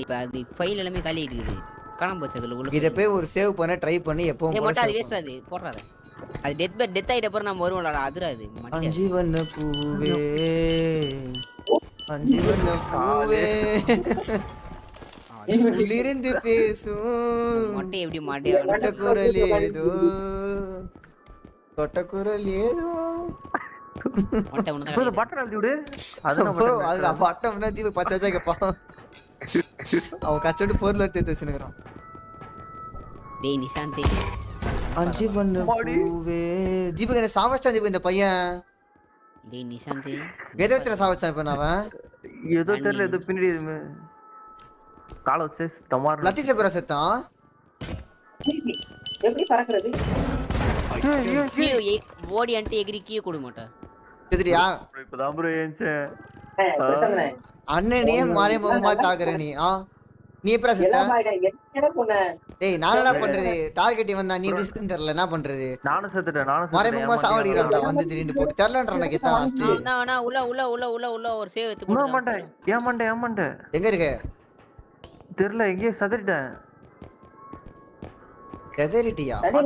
இப்ப அது ஃபைல் எல்லாமே காலி ஆயிடுது. காணாம போச்சு அதுல உள்ள. இத போய் ஒரு சேவ் பண்ண ட்ரை பண்ணி எப்பவும் போல மட்டும் அது சேவ் வேஸ்ட் அது போடுறாத. அது டெத் ஆயிட்ட அப்புறம் நம்ம வருவோம்ல அதுரா அது மண்டைய. அஞ்சி வண்ண பூவே அஞ்சி வண்ண பூவே உள்ளிருந்து பேசும் மொட்டை எப்படி மாட்டியா கொட்டக்குரல் ஏதோ கொட்டக்குரல் ஏதோ மொட்டை இந்த பட்டன் அழுத்தி விடு. அதான் பட்டன். அது பட்டம்னா தீபக் பச்சை வச்சா கேட்பான். அவன் கஷ்டப்பட்டு பொருள் எடுத்து வச்சுருக்கிறான். டேய் நிஷாந்த் அஞ்சி வண்ண பூவே தீபக் என்ன சாவச்சான் தீபக் இந்த பையன். டேய் நிஷாந்த் எதை வச்சுற சாவச்சான் இப்ப அவன் ஏதோ தெரியல ஏதோ பின்னாடி கால வச்சு தமார் லத்தி சேப்பரா செத்தான். எப்படி பறக்கிறது? ஓடி அன்ட்டு எகிரி கீ கொடு மாட்டா எதிரியா இப்பதான் ப்ரோ ஏஞ்சேன். பிரசன்ன அண்ணனே மறைமுகமா தாக்குற நீ நீ எப்பரா செத்த? என்ன பண்ண? டேய் நான் என்ன பண்றது? டார்கெட் வந்தா நீ எப்படி செத்துன்னு தெரியல என்ன பண்றது? நானும் செத்துட்டேன் மறைமுகமா சாவடிறான்டா வந்து திடீர்னு போட்டு தெரியலன்றா கேத்தா ஃபர்ஸ்ட். நான் உள்ள ஒரு சேவ் எடுத்து உள்ள மாட்டேன். ஏமாண்டே எங்க இருக்க? தெரியல எங்கேயோ சதறிட்டேன். எதரிட்டியா? அதே